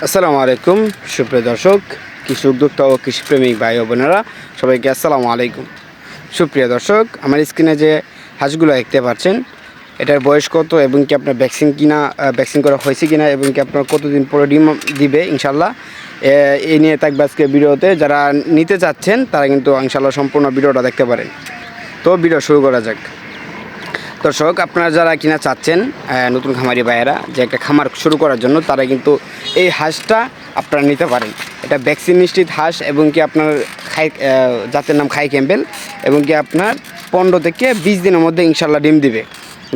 আসসালামু আলাইকুম সুপ্রিয় দর্শক, কৃষি উদ্যোক্তা ও কৃষিপ্রেমিক ভাই ও বোনেরা সবাইকে আসসালামু আলাইকুম। সুপ্রিয় দর্শক, আমার স্ক্রিনে যে হাঁসগুলো দেখতে পাচ্ছেন, এটার বয়স কত এবং কি আপনার ভ্যাকসিন করা হয়েছে কিনা এবং কি আপনার কতদিন পরে ডিম দিবে ইনশাল্লাহ এই নিয়ে থাকবে আজকে ভিডিওতে। যারা নিতে চাচ্ছেন তারা কিন্তু ইনশাল্লাহ সম্পূর্ণ ভিডিওটা দেখতে পারেন। তো ভিডিও শুরু করা যাক। দর্শক, আপনারা যারা কিনা চাচ্ছেন নতুন খামারি ভাইয়েরা যে একটা খামার শুরু করার জন্য, তারা কিন্তু এই হাঁসটা আপনারা নিতে পারেন। এটা ভ্যাকসিন নিশ্চিত হাঁস এবং কি আপনার জাতের নাম খাই ক্যাম্বেল এবং কি আপনার 15 থেকে 20 দিনের মধ্যে ইনশাল্লাহ ডিম দিবে।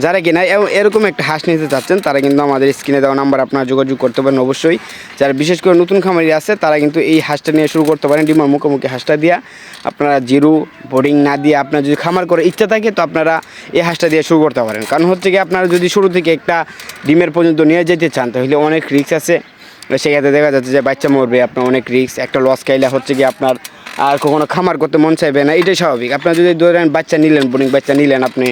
যারা কিনা এরকম একটা হাঁস নিতে চাচ্ছেন তারা কিন্তু আমাদের স্ক্রিনে দেওয়া নাম্বার আপনারা যোগাযোগ করতে পারেন অবশ্যই। যারা বিশেষ করে নতুন খামারি আছে তারা কিন্তু এই হাঁসটা নিয়ে শুরু করতে পারেন। ডিমের মুখোমুখি হাঁসটা দিয়া আপনারা জিরো বোর্ডিং না দিয়ে আপনার যদি খামার করে ইচ্ছা থাকে তো আপনারা এই হাঁসটা দিয়ে শুরু করতে পারেন। কারণ হচ্ছে কি, আপনারা যদি শুরু থেকে একটা ডিমের পর্যন্ত নিয়ে যেতে চান তাহলে অনেক রিস্ক আছে। সেক্ষেত্রে দেখা যাচ্ছে যে বাচ্চা মরবে, আপনার অনেক রিস্ক। একটা লস খাইলে হচ্ছে কি আপনার আর কখনো খামার করতে মন চাইবে না, এটাই স্বাভাবিক। আপনার যদি ধরেন বাচ্চা নিলেন, বোর্ডিং বাচ্চা নিলেন আপনি,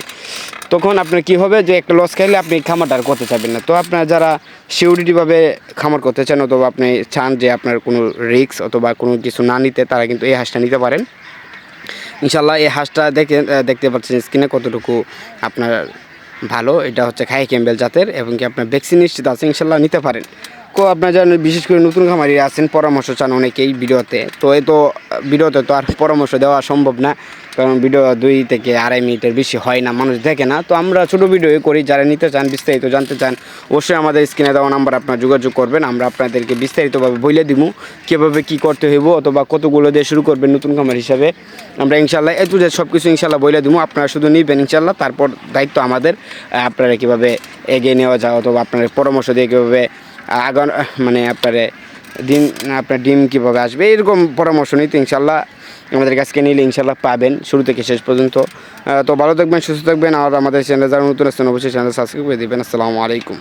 তখন আপনার কী হবে যে একটা লস খাইলে আপনি খামারটা আর করতে চাইবেন না। তো আপনার যারা সিকিউরিটিভাবে খামার করতে চান অথবা আপনি চান যে আপনার কোনো রিস্ক অথবা কোনো কিছু না নিতে, তারা কিন্তু এই হাঁসটা নিতে পারেন ইনশাল্লাহ। এই হাঁসটা দেখতে পাচ্ছেন স্ক্রিনে কতটুকু আপনার ভালো। এটা হচ্ছে খাই ক্যাম্বেল জাতের এবং কি আপনার ভ্যাকসিন নিশ্চিত আছে, ইনশাল্লাহ নিতে পারেন। আপনার যারা বিশেষ করে নতুন খামারি আছেন, পরামর্শ চান অনেকেই ভিডিওতে, তো ভিডিওতে তো আর পরামর্শ দেওয়া সম্ভব না, কারণ ভিডিও 2 থেকে 2.5 মিনিটের বেশি হয় না, মানুষ দেখে না। তো আমরা ছোটো ভিডিও করি। যারা নিতে চান, বিস্তারিত জানতে চান, অবশ্যই আমাদের স্ক্রিনে দেওয়া নাম্বার আপনার যোগাযোগ করবেন। আমরা আপনাদেরকে বিস্তারিতভাবে বলে দিব কীভাবে কী করতে হইব অথবা কতগুলো দিয়ে শুরু করবেন নতুন খামার হিসাবে। আমরা ইনশাল্লাহ যে সব কিছু ইনশাল্লাহ বলে দিব। আপনারা শুধু নিবেন ইনশাল্লাহ, তারপর দায়িত্ব আমাদের আপনারা কীভাবে এগিয়ে নেওয়া যায় অথবা আপনার পরামর্শ দিয়ে কীভাবে মানে আপনার ডিম কীভাবে আসবে, এরকম পরামর্শ নিতে ইনশাল্লাহ আমাদের কাছকে নিলে ইনশাল্লাহ পাবেন শুরু থেকে শেষ পর্যন্ত। তো ভালো থাকবেন, সুস্থ থাকবেন। আর আমাদের চ্যানেলে যারা নতুন আসছেন অবশ্যই চ্যানেল সাবস্ক্রাইব করে দেবেন। আসসালামু আলাইকুম।